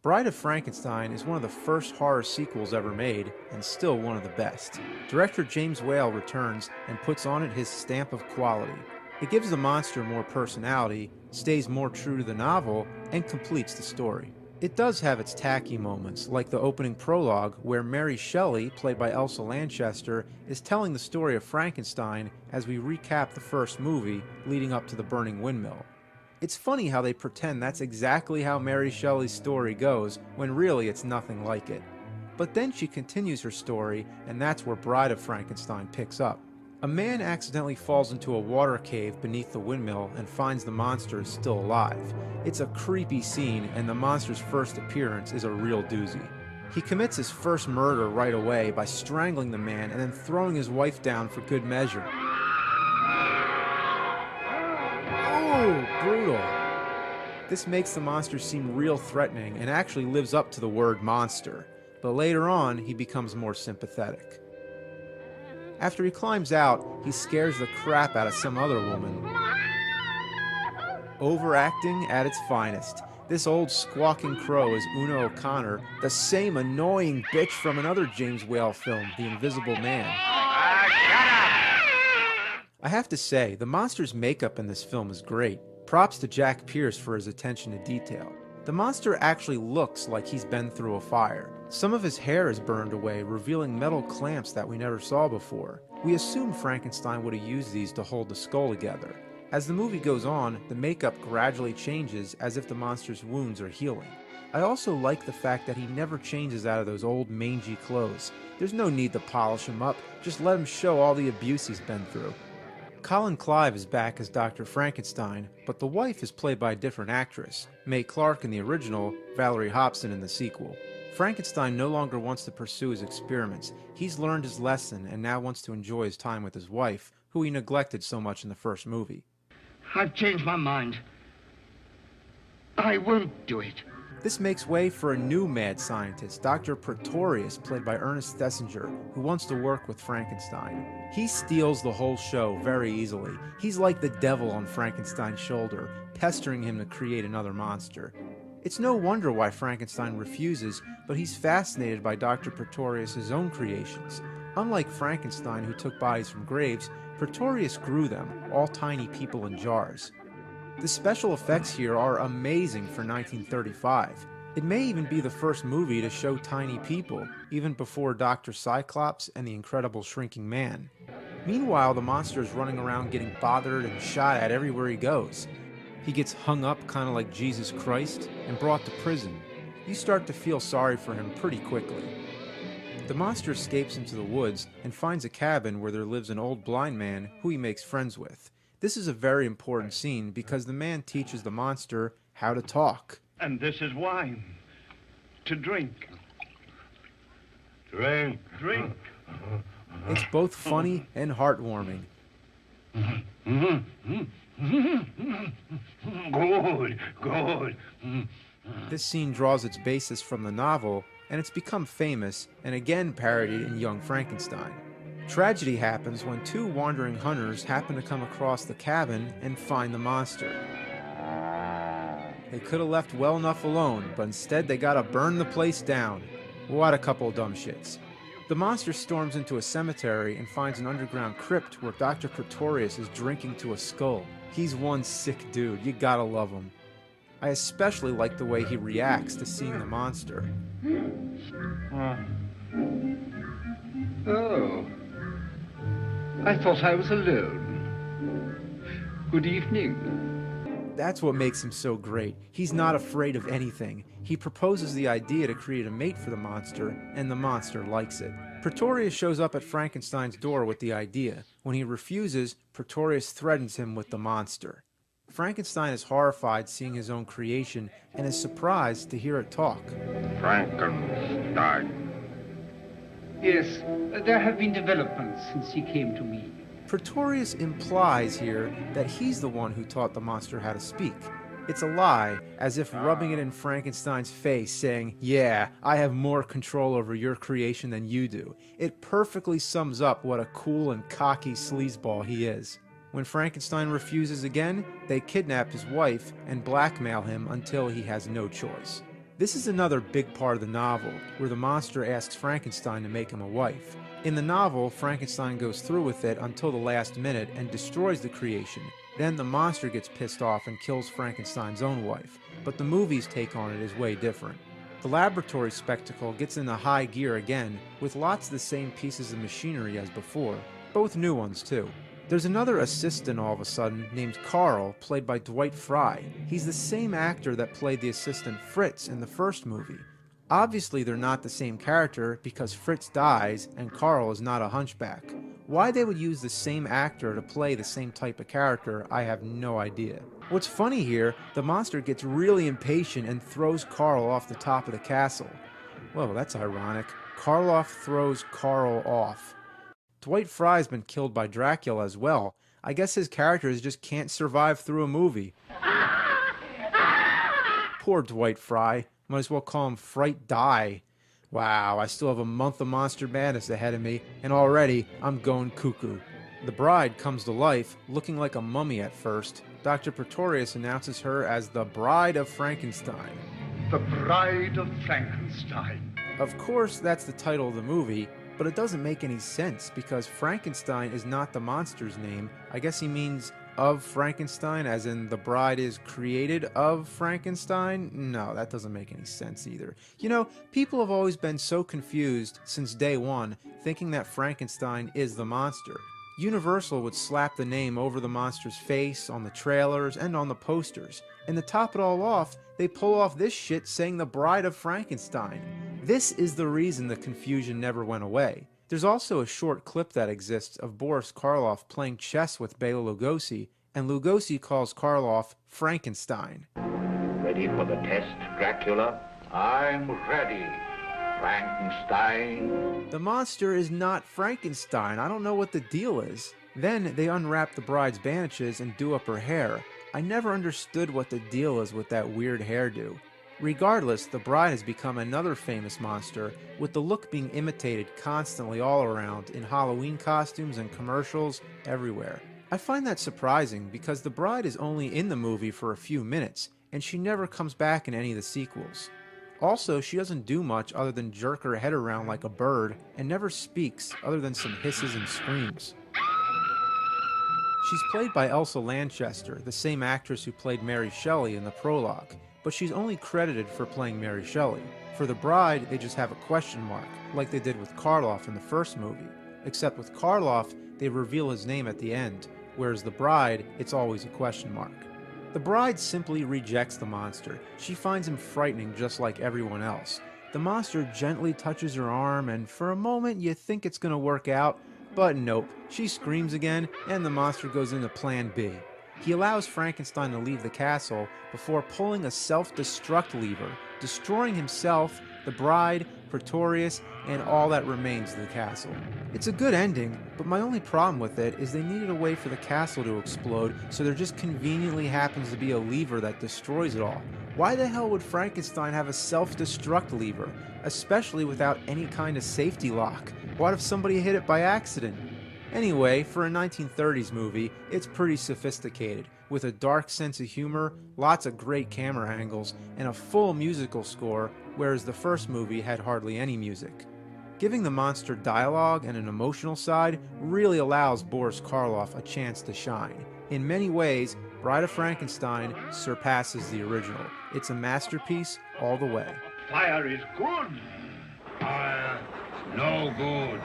Bride of Frankenstein is one of the first horror sequels ever made, and still one of the best. Director James Whale returns and puts on it his stamp of quality. It gives the monster more personality, stays more true to the novel, and completes the story. It does have its tacky moments, like the opening prologue where Mary Shelley, played by Elsa Lanchester, is telling the story of Frankenstein as we recap the first movie leading up to the burning windmill. It's funny how they pretend that's exactly how Mary Shelley's story goes, when really it's nothing like it. But then she continues her story, and that's where Bride of Frankenstein picks up. A man accidentally falls into a water cave beneath the windmill and finds the monster is still alive. It's a creepy scene, and the monster's first appearance is a real doozy. He commits his first murder right away by strangling the man and then throwing his wife down for good measure. Oh, brutal. This makes the monster seem real threatening and actually lives up to the word monster, but later on he becomes more sympathetic. After he climbs out, he scares the crap out of some other woman. Overacting at its finest. This old squawking crow is Una O'Connor, the same annoying bitch from another James Whale film, The Invisible Man. Shut up! I have to say, the monster's makeup in this film is great. Props to Jack Pierce for his attention to detail. The monster actually looks like he's been through a fire. Some of his hair is burned away, revealing metal clamps that we never saw before. We assume Frankenstein would have used these to hold the skull together. As the movie goes on, the makeup gradually changes as if the monster's wounds are healing. I also like the fact that he never changes out of those old mangy clothes. There's no need to polish him up, just let him show all the abuse he's been through. Colin Clive is back as Dr. Frankenstein, but the wife is played by a different actress, Mae Clarke in the original, Valerie Hobson in the sequel. Frankenstein no longer wants to pursue his experiments. He's learned his lesson and now wants to enjoy his time with his wife, who he neglected so much in the first movie. I've changed my mind. I won't do it. This makes way for a new mad scientist, Dr. Pretorius, played by Ernest Thesiger, who wants to work with Frankenstein. He steals the whole show very easily. He's like the devil on Frankenstein's shoulder, pestering him to create another monster. It's no wonder why Frankenstein refuses, but he's fascinated by Dr. Pretorius' own creations. Unlike Frankenstein, who took bodies from graves, Pretorius grew them, all tiny people in jars. The special effects here are amazing for 1935. It may even be the first movie to show tiny people, even before Dr. Cyclops and the Incredible Shrinking Man. Meanwhile, the monster is running around getting bothered and shot at everywhere he goes. He gets hung up kind of like Jesus Christ and brought to prison. You start to feel sorry for him pretty quickly. The monster escapes into the woods and finds a cabin where there lives an old blind man who he makes friends with. This is a very important scene because the man teaches the monster how to talk. And this is wine. To drink. Drink. Drink. It's both funny and heartwarming. Good, good. This scene draws its basis from the novel, and it's become famous and again parodied in Young Frankenstein. Tragedy happens when two wandering hunters happen to come across the cabin and find the monster. They could have left well enough alone, but instead they gotta burn the place down. What a couple of dumb shits. The monster storms into a cemetery and finds an underground crypt where Dr. Pretorius is drinking to a skull. He's one sick dude, you gotta love him. I especially like the way he reacts to seeing the monster. Oh. I thought I was alone. Good evening. That's what makes him so great. He's not afraid of anything. He proposes the idea to create a mate for the monster, and the monster likes it. Pretorius shows up at Frankenstein's door with the idea. When he refuses, Pretorius threatens him with the monster. Frankenstein is horrified seeing his own creation and is surprised to hear it talk. Frankenstein. Yes, there have been developments since he came to me. Pretorius implies here that he's the one who taught the monster how to speak. It's a lie, as if rubbing it in Frankenstein's face, saying, yeah, I have more control over your creation than you do. It perfectly sums up what a cool and cocky sleazeball he is. When Frankenstein refuses again, they kidnap his wife and blackmail him until he has no choice. This is another big part of the novel, where the monster asks Frankenstein to make him a wife. In the novel, Frankenstein goes through with it until the last minute and destroys the creation. Then the monster gets pissed off and kills Frankenstein's own wife. But the movie's take on it is way different. The laboratory spectacle gets into high gear again, with lots of the same pieces of machinery as before, both new ones too. There's another assistant all of a sudden named Carl, played by Dwight Frye. He's the same actor that played the assistant Fritz in the first movie. Obviously they're not the same character because Fritz dies and Carl is not a hunchback. Why they would use the same actor to play the same type of character, I have no idea. What's funny here, the monster gets really impatient and throws Carl off the top of the castle. Whoa, that's ironic. Karloff throws Carl off. Dwight Frye's been killed by Dracula as well. I guess his characters just can't survive through a movie. Poor Dwight Frye. Might as well call him Fright Die. Wow, I still have a month of Monster Madness ahead of me, and already I'm going cuckoo. The bride comes to life, looking like a mummy at first. Dr. Pretorius announces her as the Bride of Frankenstein. The Bride of Frankenstein. Of course, that's the title of the movie, but it doesn't make any sense because Frankenstein is not the monster's name. I guess he means of Frankenstein, as in the bride is created of Frankenstein? No, that doesn't make any sense either. You know, people have always been so confused since day one, thinking that Frankenstein is the monster. Universal would slap the name over the monster's face, on the trailers, and on the posters. And to top it all off, they pull off this shit saying the Bride of Frankenstein. This is the reason the confusion never went away. There's also a short clip that exists of Boris Karloff playing chess with Bela Lugosi, and Lugosi calls Karloff Frankenstein. Ready for the test, Dracula? I'm ready, Frankenstein. The monster is not Frankenstein. I don't know what the deal is. Then they unwrap the bride's bandages and do up her hair. I never understood what the deal is with that weird hairdo. Regardless, the bride has become another famous monster, with the look being imitated constantly all around in Halloween costumes and commercials everywhere. I find that surprising because the bride is only in the movie for a few minutes, and she never comes back in any of the sequels. Also, she doesn't do much other than jerk her head around like a bird, and never speaks other than some hisses and screams. She's played by Elsa Lanchester, the same actress who played Mary Shelley in the prologue, but she's only credited for playing Mary Shelley. For the bride, they just have a question mark, like they did with Karloff in the first movie. Except with Karloff, they reveal his name at the end, whereas the bride, it's always a question mark. The bride simply rejects the monster. She finds him frightening just like everyone else. The monster gently touches her arm, and for a moment you think it's gonna work out, but nope. She screams again, and the monster goes into Plan B. He allows Frankenstein to leave the castle before pulling a self-destruct lever, destroying himself, the bride, Pretorius, and all that remains of the castle. It's a good ending, but my only problem with it is they needed a way for the castle to explode, so there just conveniently happens to be a lever that destroys it all. Why the hell would Frankenstein have a self-destruct lever, especially without any kind of safety lock? What if somebody hit it by accident? Anyway, for a 1930s movie, it's pretty sophisticated, with a dark sense of humor, lots of great camera angles, and a full musical score, whereas the first movie had hardly any music. Giving the monster dialogue and an emotional side really allows Boris Karloff a chance to shine. In many ways, Bride of Frankenstein surpasses the original. It's a masterpiece all the way. Fire is good. Fire, no good.